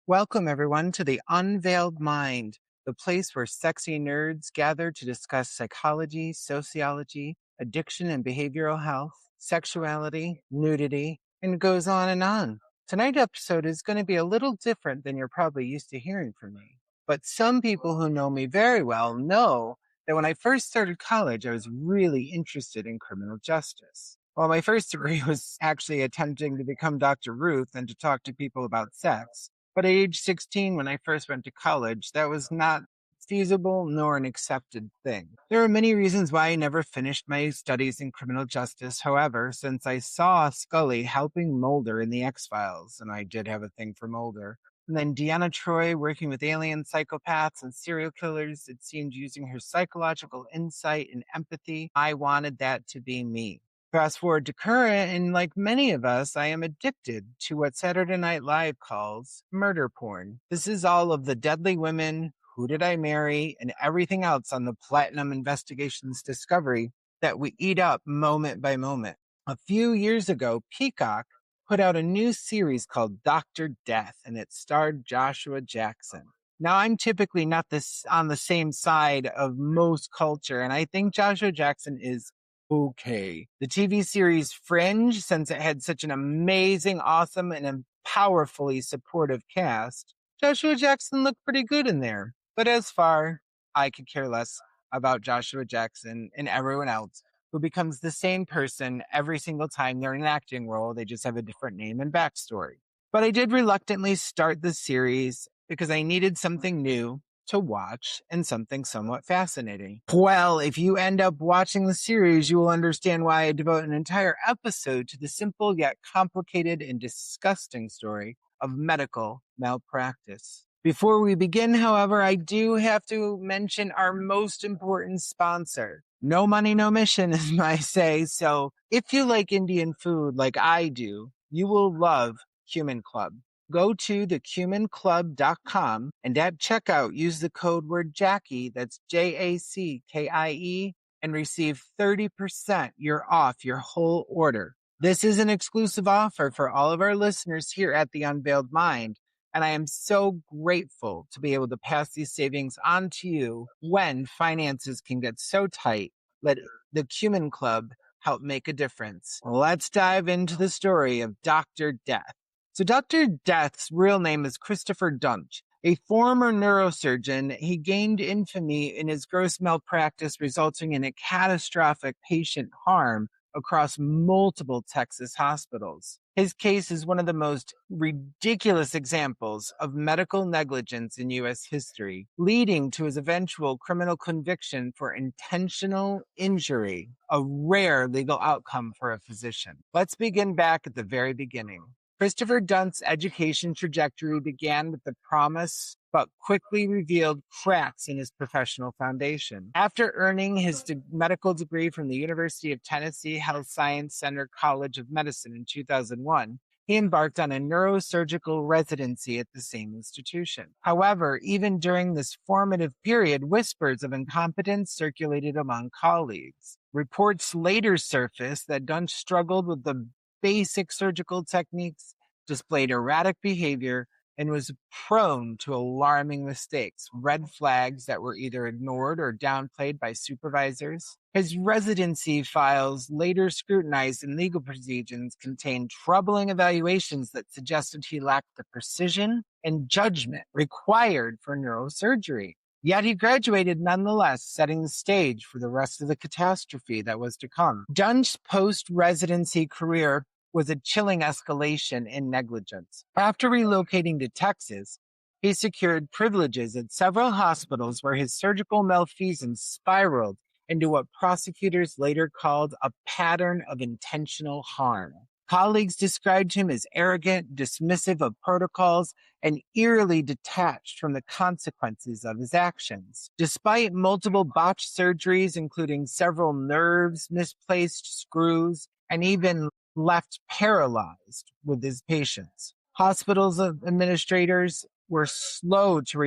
Welcome, everyone, to the Unveiled Mind, the place where sexy nerds gather to discuss psychology, sociology, addiction and behavioral health, sexuality, nudity, and it goes on and on. Tonight's episode is going to be a little different than you're probably used to hearing from me. But some people who know me very well know that when I first started college, I was really interested in criminal justice. While my first degree was actually attempting to become Dr. Ruth and to talk to people about sex, but at age 16, when I first went to college, that was not feasible nor an accepted thing. There are many reasons why I never finished my studies in criminal justice. However, since I saw Scully helping Mulder in the X-Files, and I did have a thing for Mulder, and then Deanna Troi working with alien psychopaths and serial killers, it seemed using her psychological insight and empathy, I wanted that to be me. Fast forward to current, and like many of us, I am addicted to what Saturday Night Live calls murder porn. This is all of the deadly women, who did I marry, and everything else on the Platinum Investigations Discovery that we eat up moment by moment. A few years ago, Peacock put out a new series called Dr. Death, and it starred Joshua Jackson. Now, I'm typically not on the same side of most culture, and I think Joshua Jackson is okay. The TV series Fringe, since it had such an amazing, awesome, and powerfully supportive cast, Joshua Jackson looked pretty good in there. But as far, I could care less about Joshua Jackson and everyone else who becomes the same person every single time they're in an acting role. They just have a different name and backstory. But I did reluctantly start the series because I needed something new to watch and something somewhat fascinating. Well, if you end up watching the series, you will understand why I devote an entire episode to the simple yet complicated and disgusting story of medical malpractice. Before we begin, however, I do have to mention our most important sponsor. No money, no mission, as I say. So if you like Indian food like I do, you will love Cumin Club. Go to thecuminclub.com and at checkout, use the code word Jackie, that's Jackie, and receive 30% off your whole order. This is an exclusive offer for all of our listeners here at The Unveiled Mind, and I am so grateful to be able to pass these savings on to you when finances can get so tight. Let the Cumin Club help make a difference. Let's dive into the story of Dr. Death. So Dr. Death's real name is Christopher Dunch. A former neurosurgeon, he gained infamy in his gross malpractice, resulting in a catastrophic patient harm across multiple Texas hospitals. His case is one of the most ridiculous examples of medical negligence in U.S. history, leading to his eventual criminal conviction for intentional injury, a rare legal outcome for a physician. Let's begin back at the very beginning. Christopher Dunst's education trajectory began with the promise, but quickly revealed cracks in his professional foundation. After earning his medical degree from the University of Tennessee Health Science Center College of Medicine in 2001, he embarked on a neurosurgical residency at the same institution. However, even during this formative period, whispers of incompetence circulated among colleagues. Reports later surfaced that Dunst struggled with the basic surgical techniques, displayed erratic behavior, and was prone to alarming mistakes, red flags that were either ignored or downplayed by supervisors. His residency files, later scrutinized in legal proceedings, contained troubling evaluations that suggested he lacked the precision and judgment required for neurosurgery. Yet he graduated nonetheless, setting the stage for the rest of the catastrophe that was to come. Dunst's post-residency career was a chilling escalation in negligence. After relocating to Texas, he secured privileges at several hospitals where his surgical malfeasance spiraled into what prosecutors later called a pattern of intentional harm. Colleagues described him as arrogant, dismissive of protocols, and eerily detached from the consequences of his actions. Despite multiple botched surgeries, including several nerves, misplaced screws, and even left paralyzed with his patients, hospitals administrators were slow to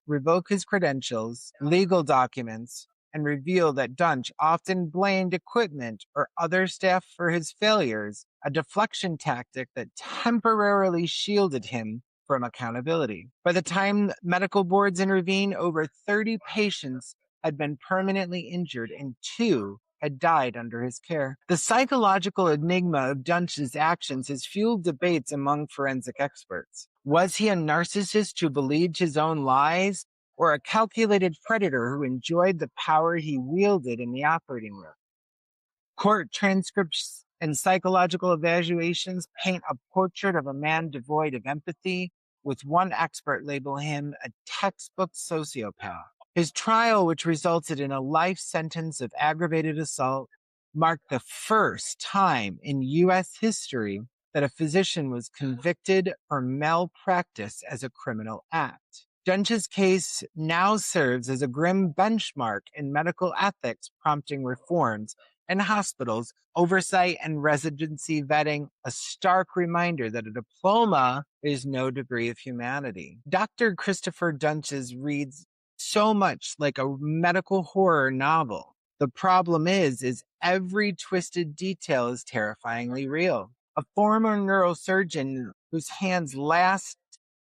revoke his credentials, legal documents, and reveal that Dunst often blamed equipment or other staff for his failures, a deflection tactic that temporarily shielded him from accountability. By the time medical boards intervened, over 30 patients had been permanently injured and 2 had died under his care. The psychological enigma of Dunch's actions has fueled debates among forensic experts. Was he a narcissist who believed his own lies, or a calculated predator who enjoyed the power he wielded in the operating room? Court transcripts and psychological evaluations paint a portrait of a man devoid of empathy, with one expert labeling him a textbook sociopath. His trial, which resulted in a life sentence of aggravated assault, marked the first time in U.S. history that a physician was convicted for malpractice as a criminal act. Dunch's case now serves as a grim benchmark in medical ethics, prompting reforms in hospitals, oversight and residency vetting, a stark reminder that a diploma is no degree of humanity. Dr. Christopher Dunch's reads so much like a medical horror novel. The problem is every twisted detail is terrifyingly real. A former neurosurgeon whose hands last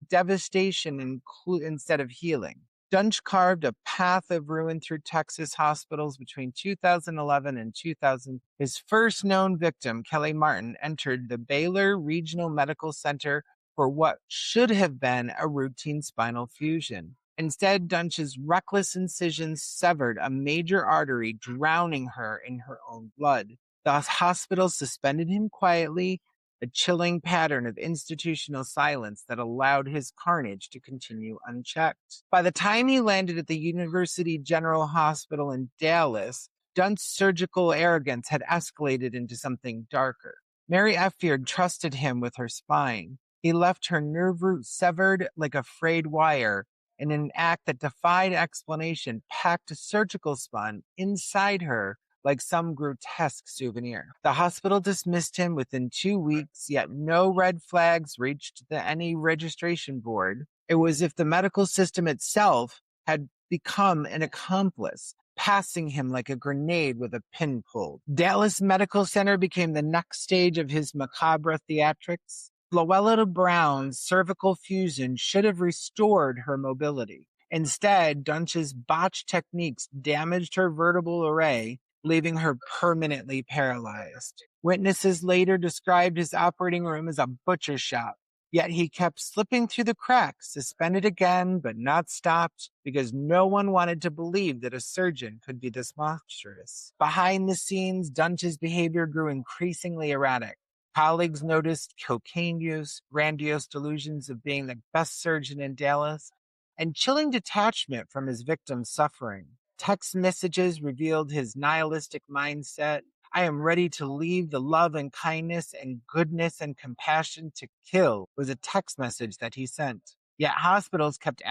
devastation instead of healing. Dunch carved a path of ruin through Texas hospitals between 2011 and 2000. His first known victim, Kelly Martin, entered the Baylor Regional Medical Center for what should have been a routine spinal fusion. Instead, Dunch's reckless incisions severed a major artery, drowning her in her own blood. The hospital suspended him quietly, a chilling pattern of institutional silence that allowed his carnage to continue unchecked. By the time he landed at the University General Hospital in Dallas, Dunch's surgical arrogance had escalated into something darker. Mary Effiard trusted him with her spine. He left her nerve root severed like a frayed wire, in an act that defied explanation, packed a surgical spine inside her like some grotesque souvenir. The hospital dismissed him within 2 weeks, yet no red flags reached any registration board. It was as if the medical system itself had become an accomplice, passing him like a grenade with a pin pulled. Dallas Medical Center became the next stage of his macabre theatrics. Floella Brown's cervical fusion should have restored her mobility. Instead, Dunch's botched techniques damaged her vertebral array, leaving her permanently paralyzed. Witnesses later described his operating room as a butcher shop, yet he kept slipping through the cracks, suspended again, but not stopped, because no one wanted to believe that a surgeon could be this monstrous. Behind the scenes, Dunch's behavior grew increasingly erratic. Colleagues noticed cocaine use, grandiose delusions of being the best surgeon in Dallas, and chilling detachment from his victims' suffering. Text messages revealed his nihilistic mindset. I am ready to leave the love and kindness and goodness and compassion to kill, was a text message that he sent. Yet hospitals kept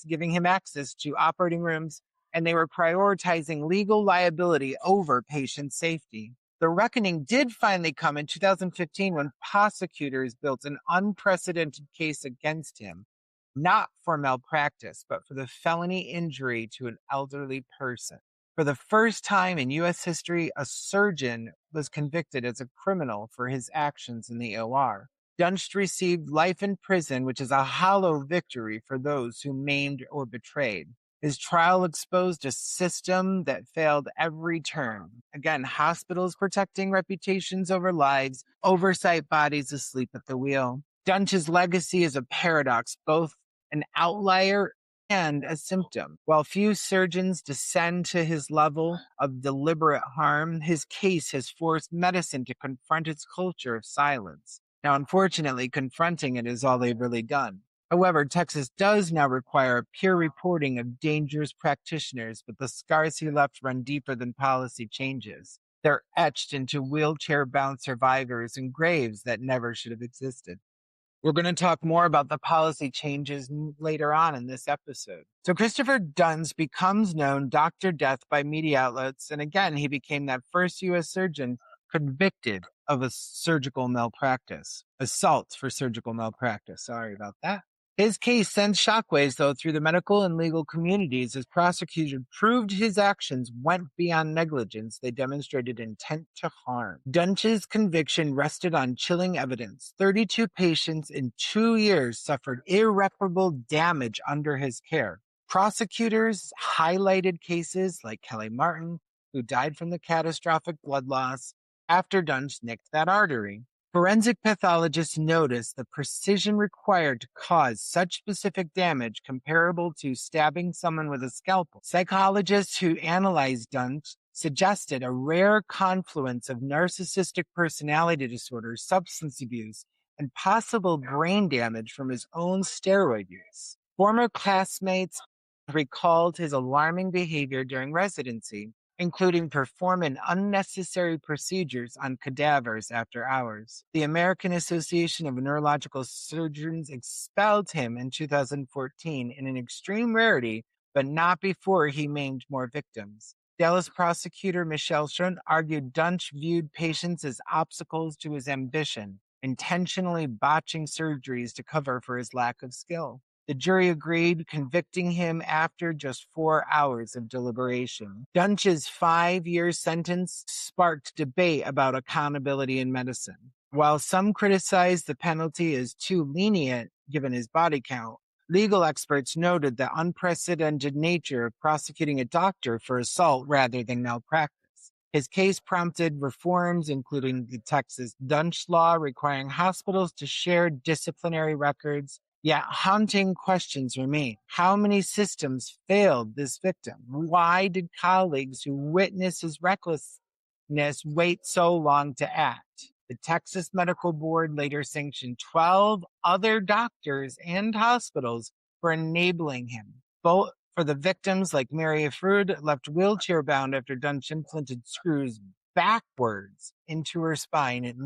giving him access to operating rooms, and they were prioritizing legal liability over patient safety. The reckoning did finally come in 2015 when prosecutors built an unprecedented case against him, not for malpractice, but for the felony injury to an elderly person. For the first time in U.S. history, a surgeon was convicted as a criminal for his actions in the OR. Dunch received life in prison, which is a hollow victory for those who maimed or betrayed. His trial exposed a system that failed every turn. Again, hospitals protecting reputations over lives, oversight bodies asleep at the wheel. Dunch's legacy is a paradox, both an outlier and a symptom. While few surgeons descend to his level of deliberate harm, his case has forced medicine to confront its culture of silence. Now, unfortunately, confronting it is all they've really done. However, Texas does now require peer reporting of dangerous practitioners, but the scars he left run deeper than policy changes. They're etched into wheelchair-bound survivors and graves that never should have existed. We're going to talk more about the policy changes later on in this episode. So Christopher Dunch becomes known Dr. Death by media outlets, and again, he became that first U.S. surgeon convicted of a surgical malpractice, assault for surgical malpractice. Sorry about that. His case sent shockwaves, though, through the medical and legal communities as prosecutors proved his actions went beyond negligence. They demonstrated intent to harm. Dunch's conviction rested on chilling evidence. 32 patients in 2 years suffered irreparable damage under his care. Prosecutors highlighted cases like Kelly Martin, who died from the catastrophic blood loss after Dunch nicked that artery. Forensic pathologists noticed the precision required to cause such specific damage comparable to stabbing someone with a scalpel. Psychologists who analyzed Dunch suggested a rare confluence of narcissistic personality disorder, substance abuse, and possible brain damage from his own steroid use. Former classmates recalled his alarming behavior during residency, including performing unnecessary procedures on cadavers after hours. The American Association of Neurological Surgeons expelled him in 2014 in an extreme rarity, but not before he maimed more victims. Dallas prosecutor Michelle Schrunt argued Dunch viewed patients as obstacles to his ambition, intentionally botching surgeries to cover for his lack of skill. The jury agreed, convicting him after just 4 hours of deliberation. Dunch's 5-year sentence sparked debate about accountability in medicine. While some criticized the penalty as too lenient given his body count, legal experts noted the unprecedented nature of prosecuting a doctor for assault rather than malpractice. His case prompted reforms, including the Texas Dunch law requiring hospitals to share disciplinary records. Yet haunting questions remain. How many systems failed this victim? Why did colleagues who witnessed his recklessness wait so long to act? The Texas Medical Board later sanctioned 12 other doctors and hospitals for enabling him. Both for the victims, like Mary Afrud, left wheelchair-bound after Dunch implanted screws backwards into her spine, and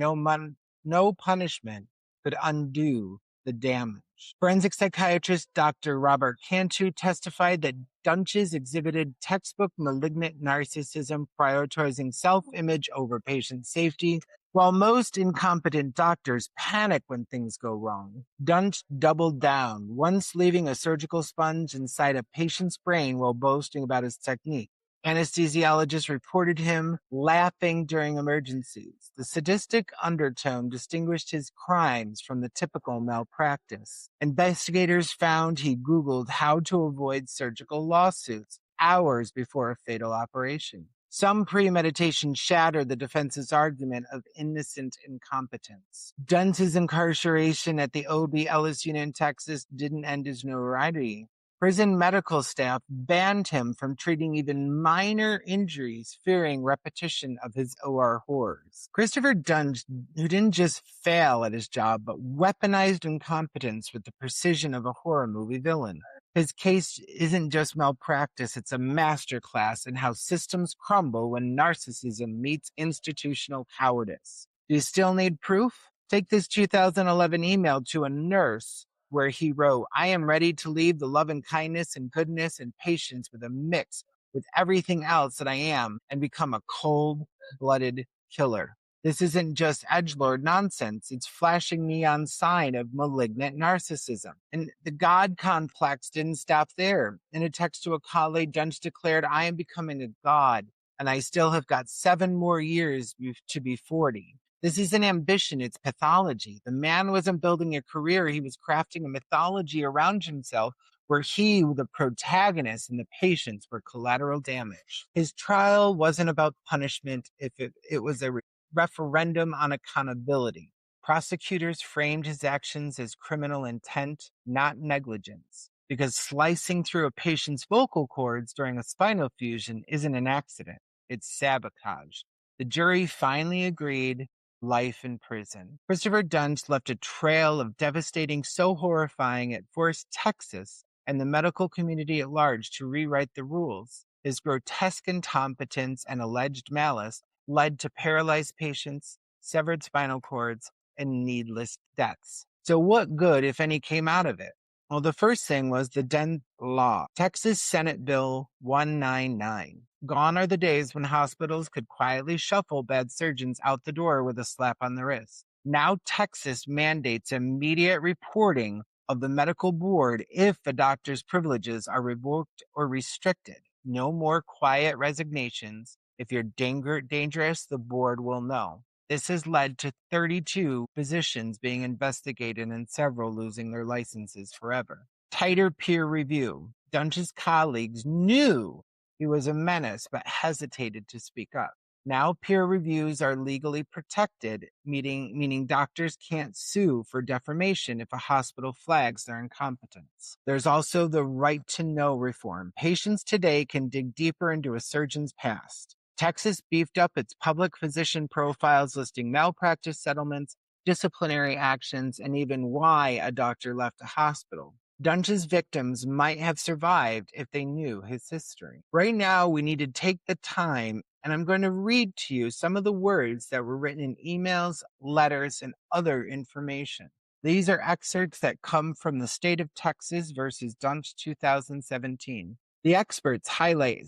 no punishment could undo the damage. Forensic psychiatrist Dr. Robert Cantu testified that Dunches exhibited textbook malignant narcissism, prioritizing self-image over patient safety. While most incompetent doctors panic when things go wrong, Dunch doubled down, once leaving a surgical sponge inside a patient's brain while boasting about his technique. Anesthesiologists reported him laughing during emergencies. The sadistic undertone distinguished his crimes from the typical malpractice. Investigators found he Googled how to avoid surgical lawsuits hours before a fatal operation. Some premeditation shattered the defense's argument of innocent incompetence. Dunch's incarceration at the OB Ellis unit in Texas didn't end his notoriety. Prison medical staff banned him from treating even minor injuries, fearing repetition of his OR horrors. Christopher Dunch, who didn't just fail at his job, but weaponized incompetence with the precision of a horror movie villain. His case isn't just malpractice, it's a masterclass in how systems crumble when narcissism meets institutional cowardice. Do you still need proof? Take this 2011 email to a nurse where he wrote, "I am ready to leave the love and kindness and goodness and patience with a mix with everything else that I am and become a cold-blooded killer." This isn't just edgelord nonsense. It's flashing neon sign of malignant narcissism. And the God complex didn't stop there. In a text to a colleague, Dunch declared, "I am becoming a god, and I still have got 7 more years to be 40. This isn't ambition, it's pathology. The man wasn't building a career, he was crafting a mythology around himself where he, the protagonist, and the patients were collateral damage. His trial wasn't about punishment, it was a referendum on accountability. Prosecutors framed his actions as criminal intent, not negligence, because slicing through a patient's vocal cords during a spinal fusion isn't an accident, it's sabotage. The jury finally agreed. Life in prison. Christopher Dunch left a trail of devastating so horrifying it forced Texas and the medical community at large to rewrite the rules. His grotesque incompetence and alleged malice led to paralyzed patients, severed spinal cords, and needless deaths. So what good, if any, came out of it? Well, the first thing was the Dent Law, Texas Senate Bill 199. Gone are the days when hospitals could quietly shuffle bad surgeons out the door with a slap on the wrist. Now Texas mandates immediate reporting of the medical board if a doctor's privileges are revoked or restricted. No more quiet resignations. If you're dangerous, the board will know. This has led to 32 physicians being investigated and several losing their licenses forever. Tighter peer review. Dunch's colleagues knew he was a menace but hesitated to speak up. Now peer reviews are legally protected, meaning doctors can't sue for defamation if a hospital flags their incompetence. There's also the right to know reform. Patients today can dig deeper into a surgeon's past. Texas beefed up its public physician profiles listing malpractice settlements, disciplinary actions, and even why a doctor left a hospital. Dunch's victims might have survived if they knew his history. Right now, we need to take the time, and I'm going to read to you some of the words that were written in emails, letters, and other information. These are excerpts that come from the state of Texas versus Dunch 2017. The experts highlight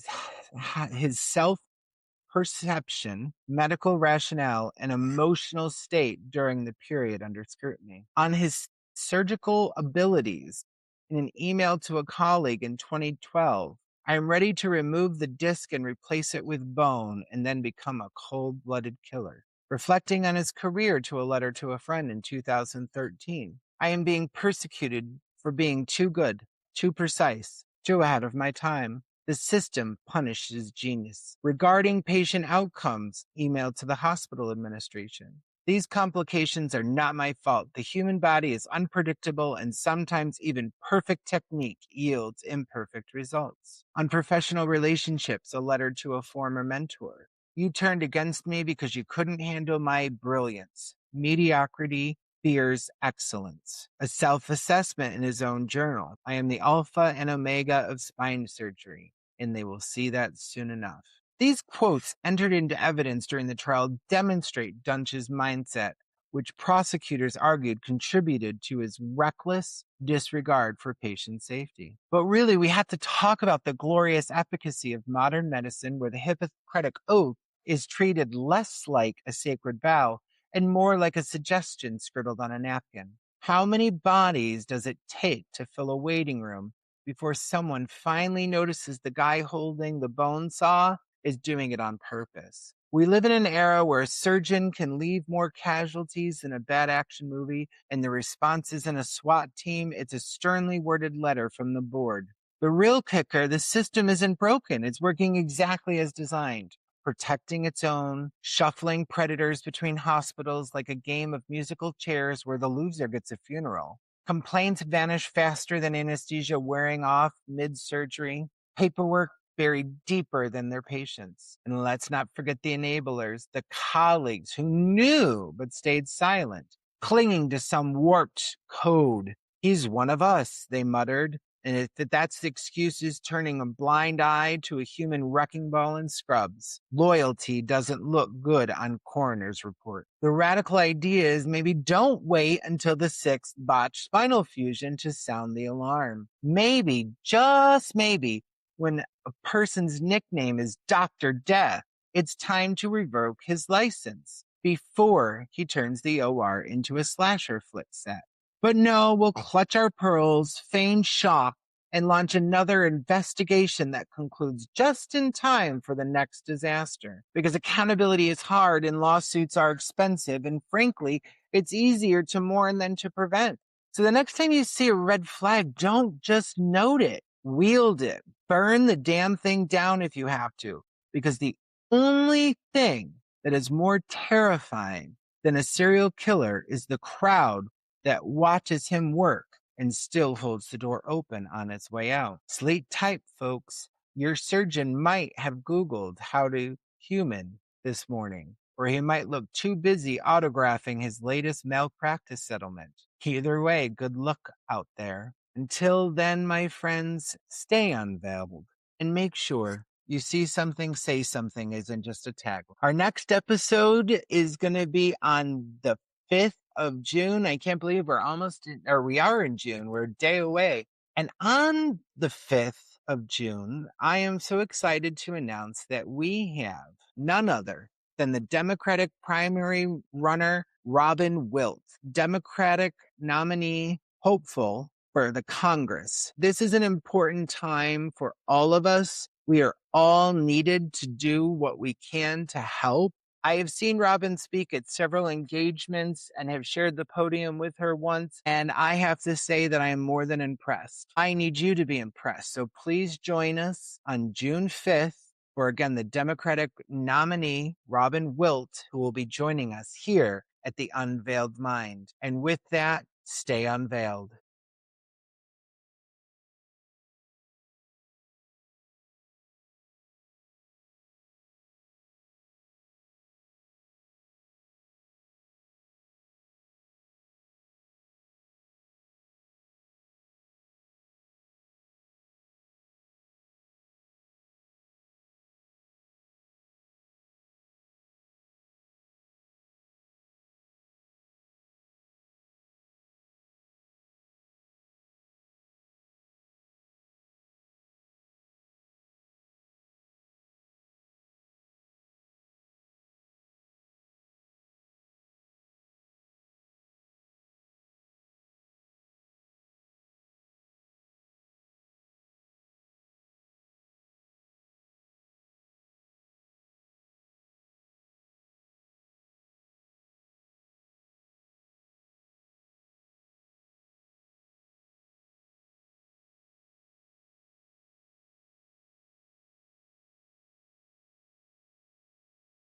his self-perception, medical rationale, and emotional state during the period under scrutiny. On his surgical abilities, in an email to a colleague in 2012, I am ready to remove the disc and replace it with bone and then become a cold-blooded killer. Reflecting on his career to a letter to a friend in 2013, I am being persecuted for being too good, too precise, too ahead of my time. The system punishes genius. Regarding patient outcomes, email to the hospital administration. These complications are not my fault. The human body is unpredictable, and sometimes even perfect technique yields imperfect results. On professional relationships, a letter to a former mentor. You turned against me because you couldn't handle my brilliance. Mediocrity fears excellence. A self-assessment in his own journal. I am the alpha and omega of spine surgery, and they will see that soon enough. These quotes entered into evidence during the trial demonstrate Dunch's mindset, which prosecutors argued contributed to his reckless disregard for patient safety. But really, we have to talk about the glorious efficacy of modern medicine, where the Hippocratic Oath is treated less like a sacred vow and more like a suggestion scribbled on a napkin. How many bodies does it take to fill a waiting room before someone finally notices the guy holding the bone saw is doing it on purpose? We live in an era where a surgeon can leave more casualties than a bad action movie, and the response isn't a SWAT team, it's a sternly worded letter from the board. The real kicker, the system isn't broken. It's working exactly as designed, protecting its own, shuffling predators between hospitals like a game of musical chairs where the loser gets a funeral. Complaints vanish faster than anesthesia wearing off mid-surgery. Paperwork buried deeper than their patients. And let's not forget the enablers, the colleagues who knew but stayed silent, clinging to some warped code. He's one of us, they muttered. And if that's the excuses, turning a blind eye to a human wrecking ball in scrubs. Loyalty doesn't look good on coroner's report. The radical idea is maybe don't wait until the 6th botched spinal fusion to sound the alarm. Maybe, just maybe, when a person's nickname is Dr. Death, it's time to revoke his license before he turns the OR into a slasher flick set. But no, we'll clutch our pearls, feign shock, and launch another investigation that concludes just in time for the next disaster. Because accountability is hard and lawsuits are expensive, and frankly, it's easier to mourn than to prevent. So the next time you see a red flag, don't just note it, wield it. Burn the damn thing down if you have to. Because the only thing that is more terrifying than a serial killer is the crowd that watches him work and still holds the door open on its way out. Sleep tight, folks. Your surgeon might have Googled how to human this morning, or he might look too busy autographing his latest malpractice settlement. Either way, good luck out there. Until then, my friends, stay unveiled and make sure you see something, say something isn't just a tag. Our next episode is going to be on the 5th of June. I can't believe we are in June. We're a day away. And on the 5th of June, I am so excited to announce that we have none other than the Democratic primary runner, Robin Wilt, Democratic nominee hopeful for the Congress. This is an important time for all of us. We are all needed to do what we can to help. I have seen Robin speak at several engagements and have shared the podium with her once, and I have to say that I am more than impressed. I need you to be impressed, so please join us on June 5th for, again, the Democratic nominee, Robin Wilt, who will be joining us here at the Unveiled Mind. And with that, stay unveiled.